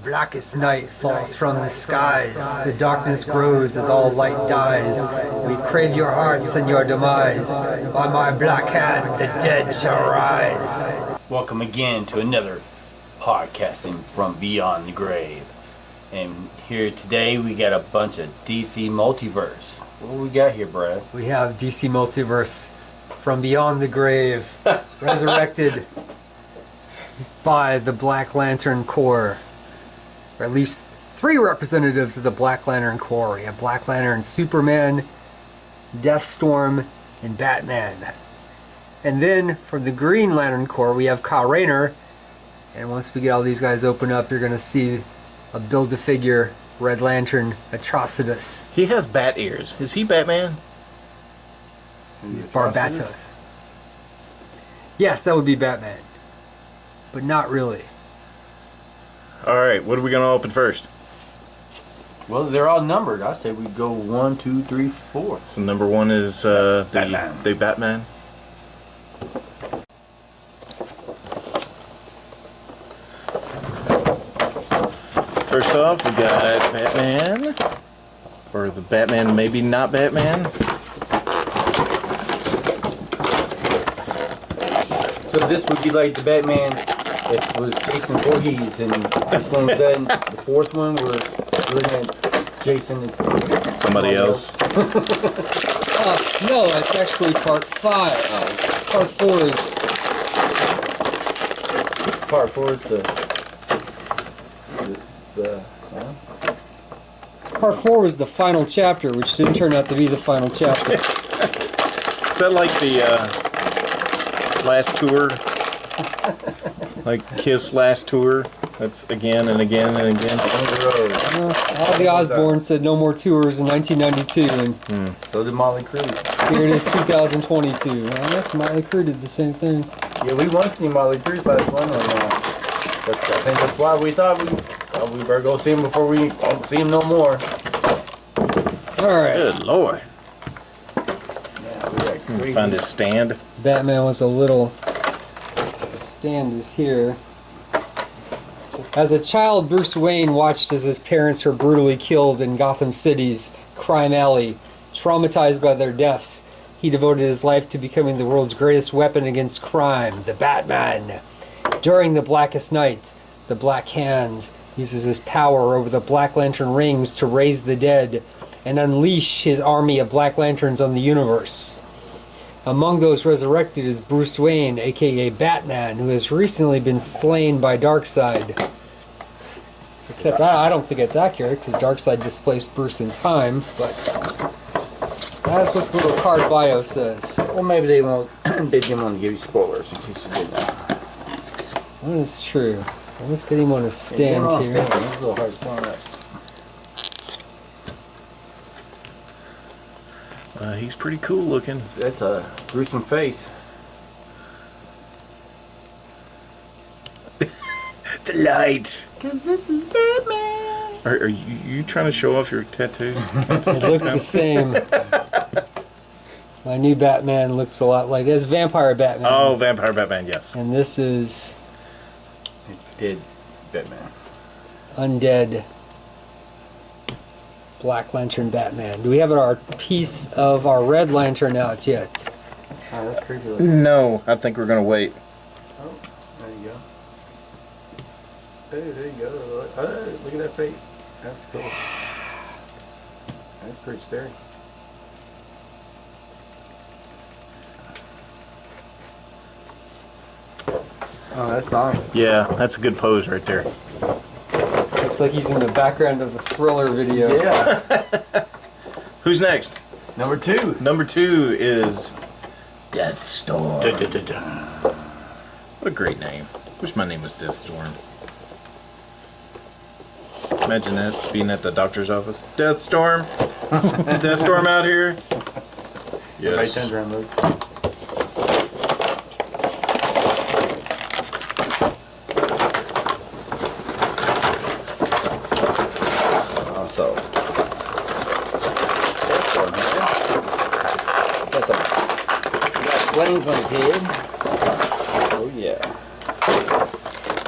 Blackest night falls from the skies. The darkness grows as all light dies. We crave your hearts and your demise. By my black hand, the dead shall rise. Welcome again to another podcasting from beyond the grave. And here today we got a bunch of DC Multiverse. What do we got here, Brad? We have DC Multiverse from beyond the grave, resurrected by the Black Lantern Corps. Or at least 3 representatives of the Black Lantern Corps. We have Black Lantern, Superman, Deathstorm, and Batman. And then from the Green Lantern Corps we have Kyle Rayner. And once we get all these guys open up, you're going to see a build-a-figure Red Lantern Atrocitus. He has bat ears. Is he Batman? He's Barbatos. Yes, that would be Batman. But not really. Alright, what are we going to open first? Well, they're all numbered. I say we go 1, 2, 3, 4. So number 1 is the Batman. The Batman. First off, we got Batman. Or the Batman, maybe not Batman. So this would be like the Batman if it was Jason Voorhees, and this one was that, the 4th one was looking at Jason. It's Somebody else. No, that's actually part 5. Part 4 is... Part 4 is Part 4 was the final chapter, which didn't turn out to be the final chapter. Is that like the last tour? Like Kiss last tour? That's again and again and again. Ozzy Osbourne said no more tours in 1992, and So did Motley Crue. here it is 2022. Well, I guess Motley Crue did the same thing. Yeah, we wanted to see Motley Crue's last one, but I think that's why we thought we better go see him before we see him no more. Alright. Good lord. Yeah, we got crazy. Find his stand. Batman was a little... The stand is here. As a child, Bruce Wayne watched as his parents were brutally killed in Gotham City's crime alley. Traumatized by their deaths, he devoted his life to becoming the world's greatest weapon against crime, the Batman. During the Blackest Night, the Black Hand uses his power over the Black Lantern rings to raise the dead and unleash his army of Black Lanterns on the universe. Among those resurrected is Bruce Wayne, aka Batman, who has recently been slain by Darkseid. Except I don't think it's accurate, because Darkseid displaced Bruce in time, but that's what the little card bio says. Well, maybe they didn't want to give you spoilers in case you didn't know. That is true. So let's get him on a stand here. It's a little hard to stand up. He's pretty cool looking. That's a gruesome face. The light. Cause this is Batman. Are you trying to show off your tattoo? It looks the same. My new Batman looks a lot like this. Vampire Batman. Oh, Vampire Batman, yes. And this is Dead Batman. Undead Black Lantern Batman. Do we have our piece of our Red Lantern out yet? Oh, that's creepy looking. No, I think we're going to wait. Oh, there you go. Hey, there you go. Oh, look at that face. That's cool. That's pretty scary. Oh, that's nice. Yeah, that's a good pose right there. Looks like he's in the background of a Thriller video. Yeah. Who's next? Number 2. Number 2 is Deathstorm. What a great name. Wish my name was Deathstorm. Imagine that being at the doctor's office. Deathstorm. Deathstorm out here. Right, Yes. turns around, look. So Deathstorm here. Got some flames on his head. Oh yeah.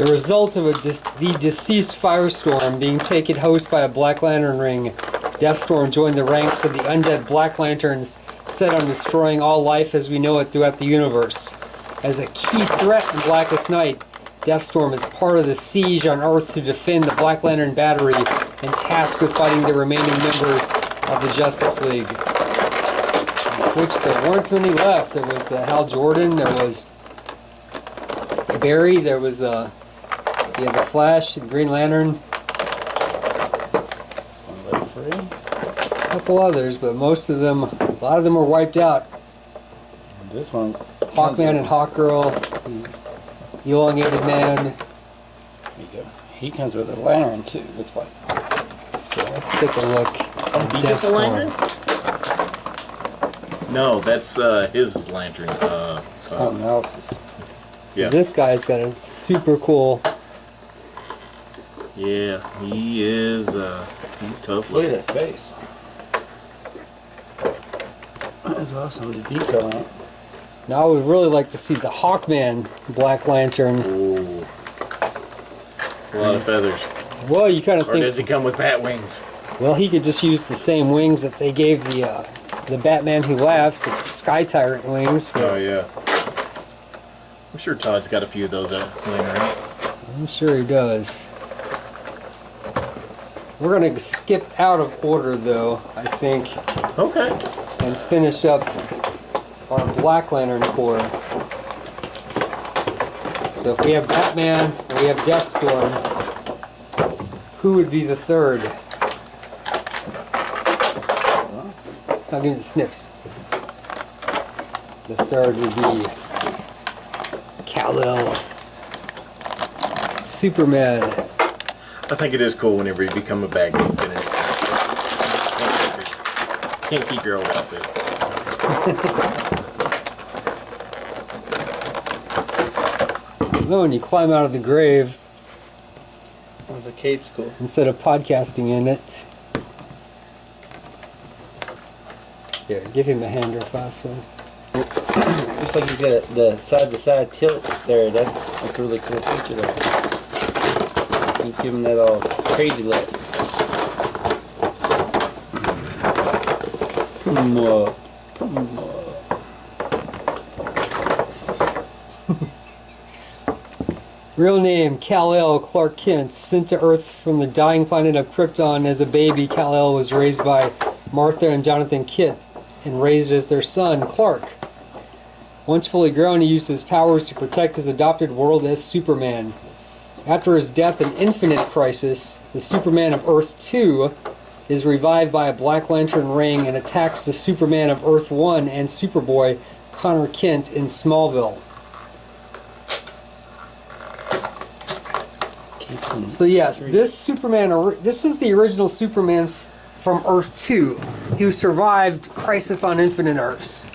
The result of the deceased Firestorm being taken host by a Black Lantern ring, Deathstorm joined the ranks of the undead Black Lanterns set on destroying all life as we know it throughout the universe. As a key threat in Blackest Night, Deathstorm is part of the siege on Earth to defend the Black Lantern Battery and tasked with fighting the remaining members of the Justice League. Which there weren't many left. There was Hal Jordan, there was Barry, there was the Flash, the Green Lantern, a couple others, but most of them, a lot of them were wiped out. This one, Hawkman and Hawkgirl, the Elongated Man. There you go. He comes with a lantern too, looks like. So let's take a look at He gets a lantern? Deathstorm. No, that's his lantern. Analysis. So yeah. this guy's got a super cool. Yeah, he is. He's tough Look looking. at that face. That's awesome. The detail on it. Now I would really like to see the Hawkman Black Lantern. Ooh. A lot of feathers. Well, you kind of Or think. does he come with bat wings? Well, he could just use the same wings that they gave the Batman Who Laughs, the Sky Tyrant wings. But Oh yeah. I'm sure Todd's got a few of those laying around. I'm sure he does. We're going to skip out of order, though, I think, Okay. and finish up our Black Lantern Corps. So if we have Batman and we have Deathstorm, who would be the third? I'll give you the snips. The third would be Kal-El. Superman. I think it is cool whenever you become a bad guy. Can't keep your old outfit. Well, when you climb out of the grave, Oh, the cape's cool. instead of podcasting in it. Here, give him a hand real fast one. Looks like he's got the side-to-side tilt there. That's a really cool feature there. You give him that all crazy look. Puma. Real name, Kal-El Clark Kent. Sent to Earth from the dying planet of Krypton as a baby, Kal-El was raised by Martha and Jonathan Kent and raised as their son, Clark. Once fully grown, he used his powers to protect his adopted world as Superman. After his death in Infinite Crisis, the Superman of Earth 2 is revived by a Black Lantern ring and attacks the Superman of Earth 1 and Superboy, Connor Kent, in Smallville. So yes, this Superman, this was the original Superman from Earth 2, who survived Crisis on Infinite Earths.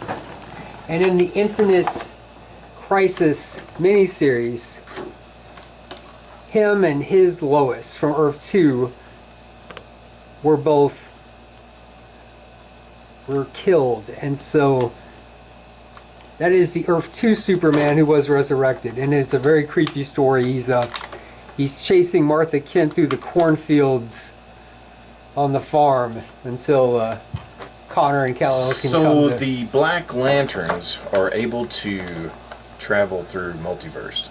And in the Infinite Crisis miniseries, him and his Lois from Earth 2 were killed. And so that is the Earth 2 Superman who was resurrected. And it's a very creepy story. He's chasing Martha Kent through the cornfields on the farm until Connor and Kal-El can come So to... the Black Lanterns are able to travel through multiverse.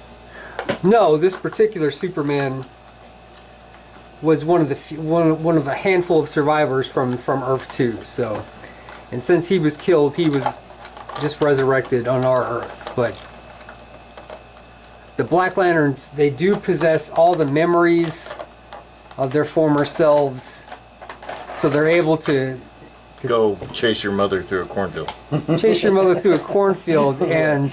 No, this particular Superman was one of the one of a handful of survivors from Earth 2. So, and since he was killed, he was just resurrected on our Earth. But the Black Lanterns, they do possess all the memories of their former selves, so they're able to Go chase your mother through a cornfield. chase your mother through a cornfield and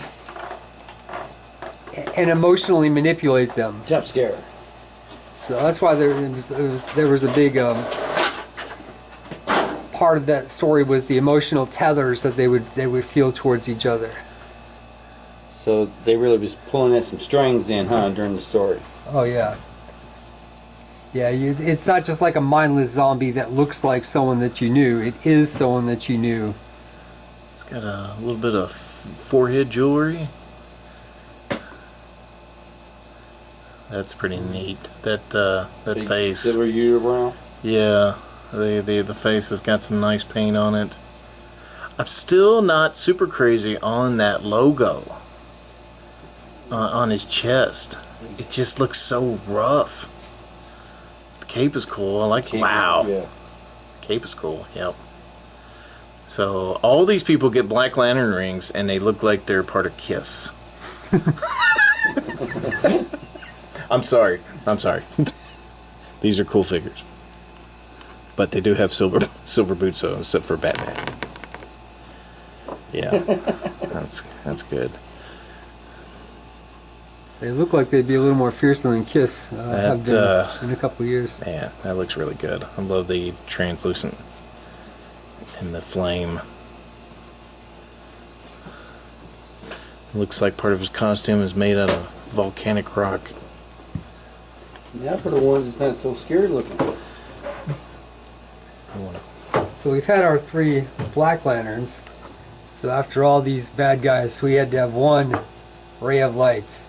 emotionally manipulate them. Jump scare. So that's why there was a big part of that story was the emotional tethers that they would feel towards each other. So they really was pulling at some strings in, huh, during the story. Oh yeah. Yeah, it's not just like a mindless zombie that looks like someone that you knew. It is someone that you knew. It's got a little bit of forehead jewelry. That's pretty neat. That Big face. silver unibrow. Yeah, the face has got some nice paint on it. I'm still not super crazy on that logo on his chest. It just looks so rough. The cape is cool. I like. Wow. Yeah. Cape is cool. Yep. So all these people get Black Lantern rings, and they look like they're part of Kiss. I'm sorry. These are cool figures, but they do have silver boots, though, except for Batman. Yeah, that's good. They look like they'd be a little more fearsome than Kiss have been in a couple of years. Yeah, that looks really good. I love the translucent and the flame. Looks like part of his costume is made out of volcanic rock. Yeah, for the ones that's not so scary looking. So we've had our 3 Black Lanterns. So after all these bad guys, we had to have one ray of light.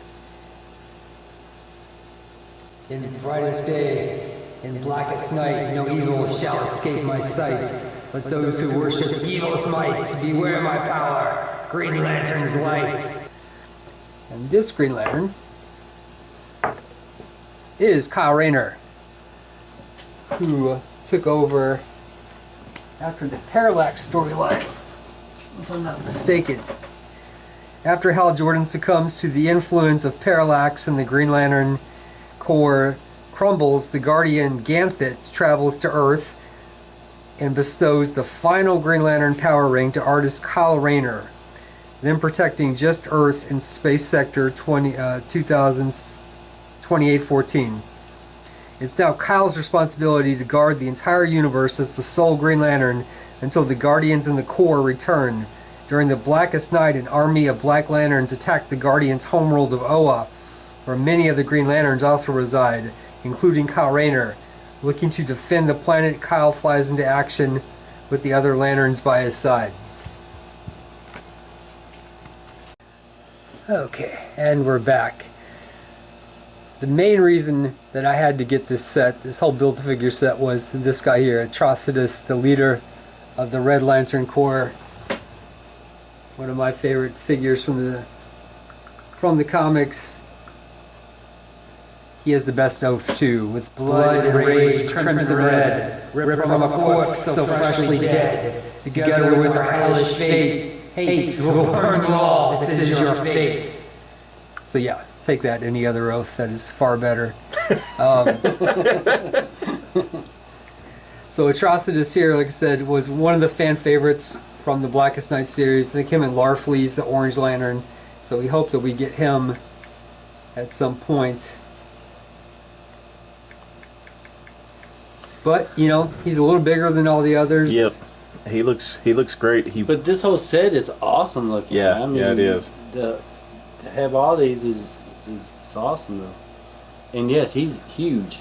In brightest day, in blackest night, no evil shall escape my sight. Let those who worship evil's might beware my power. Green Lantern's light. And this Green Lantern is Kyle Rayner, who took over after the Parallax storyline, if I'm not mistaken. After Hal Jordan succumbs to the influence of Parallax and the Green Lantern Corps crumbles, the Guardian Ganthet travels to Earth and bestows the final Green Lantern power ring to artist Kyle Rayner, then protecting just Earth in Space Sector 2814. It's now Kyle's responsibility to guard the entire universe as the sole Green Lantern until the Guardians and the Corps return. During the Blackest Night, an army of Black Lanterns attacked the Guardians' homeworld of Oa, where many of the Green Lanterns also reside, including Kyle Rayner. Looking to defend the planet, Kyle flies into action with the other Lanterns by his side. Okay, and we're back. The main reason that I had to get this set, this whole Build-to-Figure set, was this guy here, Atrocitus, the leader of the Red Lantern Corps. One of my favorite figures from the comics. He has the best oath too, with blood and rage crimson red, ripped from a corpse so freshly dead. Together with our hellish fate, hates will burn you all. This is your fate. So yeah, take that. Any other oath that is far better. So Atrocitus here, like I said, was one of the fan favorites from the Blackest Night series. I think him and Larfleeze, the Orange Lantern. So we hope that we get him at some point. But, you know, he's a little bigger than all the others. Yep. He looks great. But this whole set is awesome looking. Yeah, I mean, yeah, it is. To have all these is awesome though. And yes, he's huge.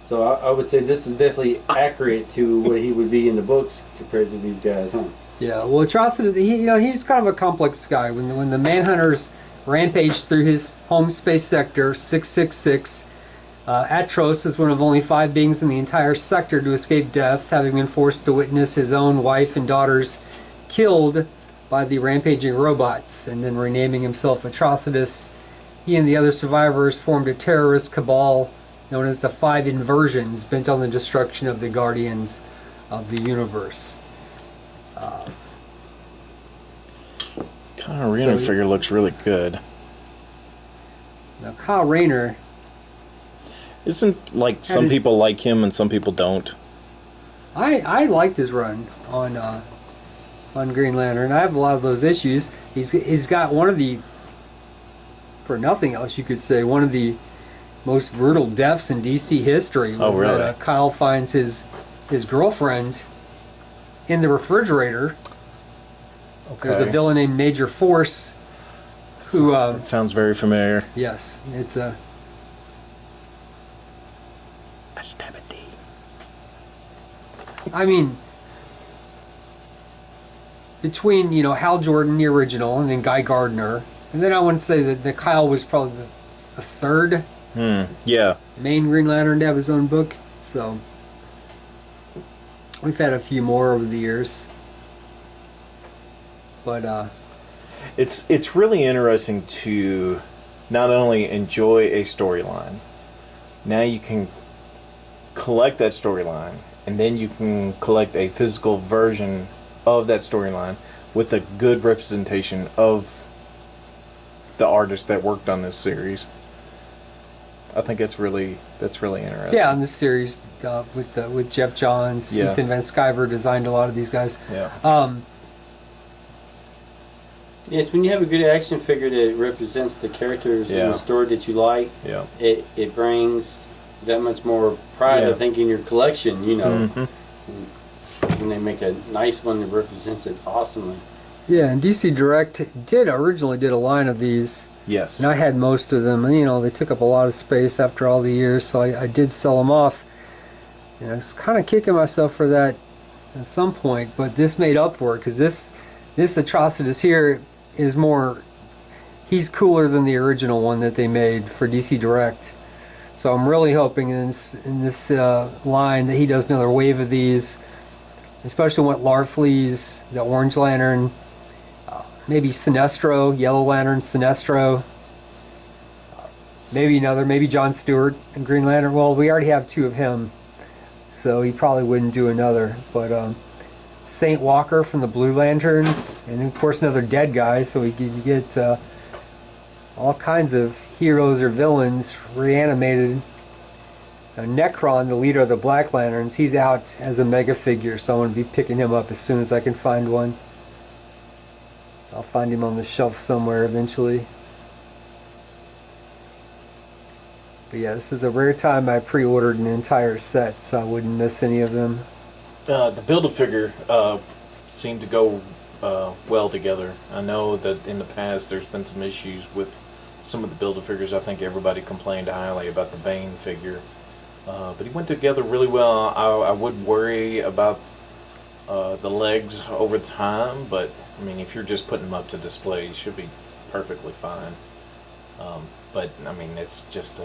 So I would say this is definitely accurate to what he would be in the books compared to these guys, huh? Yeah, well, Atrocitus, he's kind of a complex guy. When the Manhunters rampage through his home space sector, 666, Atros is one of only 5 beings in the entire sector to escape death, having been forced to witness his own wife and daughters killed by the rampaging robots, and then renaming himself Atrocitus. He and the other survivors formed a terrorist cabal known as the 5 Inversions, bent on the destruction of the Guardians of the Universe. Kyle Rayner figure looks really good. Now Kyle Rayner, Isn't like some people like him and some people don't? I liked his run on Green Lantern. I have a lot of those issues. He's got one of the, for nothing else you could say, one of the most brutal deaths in DC history. Oh, really? That, Kyle finds his girlfriend in the refrigerator. Okay. There's a villain named Major Force who... it sounds very familiar. yes, it's a... I stab at thee. I mean, between, Hal Jordan, the original, and then Guy Gardner, And then I want to say that Kyle was probably the third Yeah. main Green Lantern to have his own book. So we've had a few more over the years. But It's really interesting to not only enjoy a storyline, now you can collect that storyline, and then you can collect a physical version of that storyline with a good representation of the artist that worked on this series. I think that's really interesting. yeah, in this series with Jeff Johns, Yeah. Ethan Van Sciver designed a lot of these guys. Yeah. Yes, when you have a good action figure that represents the characters in Yeah. the story that you like, Yeah. it brings that much more pride, Yeah. I think, in your collection, you know. Mhm. When they make a nice one that represents it awesomely. Yeah, and DC Direct originally did a line of these, Yes. and I had most of them. And, you know, they took up a lot of space after all the years, so I did sell them off. And I was kind of kicking myself for that at some point, but this made up for it, because this Atrocitus here is more, he's cooler than the original one that they made for DC Direct. So I'm really hoping in this line that he does another wave of these, especially with Larfleeze, the Orange Lantern, maybe Sinestro, Yellow Lantern, Sinestro, maybe John Stewart and Green Lantern. Well, we already have two of him, so he probably wouldn't do another. But Saint Walker from the Blue Lanterns, and of course another dead guy, so you get all kinds of heroes or villains reanimated. Necron, the leader of the Black Lanterns, he's out as a mega figure, so I'm going to be picking him up as soon as I can find one. I'll find him on the shelf somewhere eventually. But yeah, this is a rare time I pre-ordered an entire set, so I wouldn't miss any of them. The Build-A-Figure seemed to go well together. I know that in the past there's been some issues with some of the Build-A-Figures. I think everybody complained highly about the Bane figure. But he went together really well. I would worry about the legs over time, but I mean, if you're just putting them up to display, you should be perfectly fine. But I mean, it's just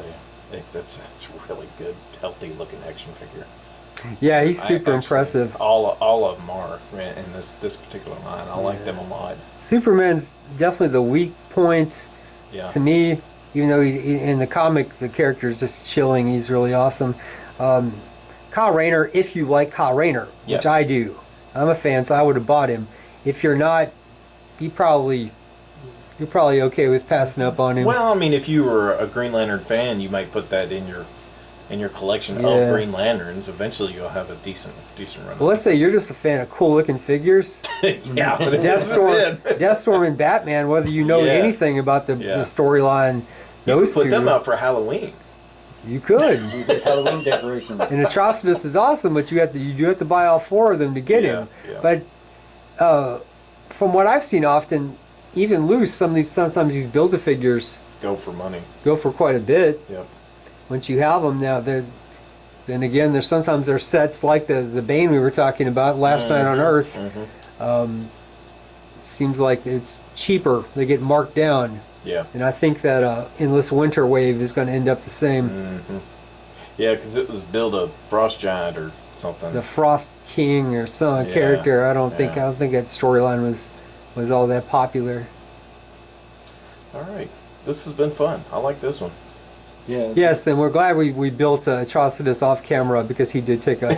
it's a really good, healthy looking action figure. Yeah, he's super impressive. All of them are in this particular line. I like them a lot. Superman's definitely the weak point Yeah. to me. Even though in the comic the character is just chilling, he's really awesome. Kyle Rayner, if you like Kyle Rayner, Yes. which I do, I'm a fan, so I would have bought him. If you're not, you're probably okay with passing up on him. Well, I mean, if you were a Green Lantern fan, you might put that in your collection Yeah. of Green Lanterns. Eventually, you'll have a decent run. Well, let's say you're just a fan of cool looking figures. Yeah, but Deathstorm and Batman, whether you know Yeah. anything about the storyline, you those could put two, them out for Halloween. you could. Halloween decorations. And Atrocitus is awesome, but you do have to buy all four of them to get him. Yeah. But from what I've seen often, even loose, sometimes these Build-A-Figures Go for money. go for quite a bit. Yep. Once you have them now, then again, there's sets like the Bane we were talking about last night on Earth. Seems like it's cheaper. They get marked down. Yeah. And I think that Endless Winter Wave is going to end up the same. Yeah, because it was build a Frost Giant or something. The Frost King or some Yeah. character. I don't think Yeah. that storyline was all that popular. All right. This has been fun. I like this one. Yeah. Yes, and we're glad we built Atrocitus off camera, because he did take a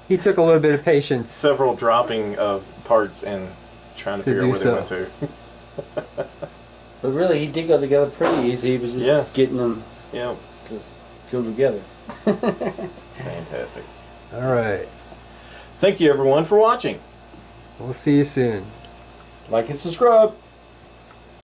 he took a little bit of patience. Several dropping of parts and trying to figure out where they went to. But really, he did go together pretty easy. He was just getting them Yeah. to go together. Fantastic. All right. Thank you, everyone, for watching. We'll see you soon. Like and subscribe.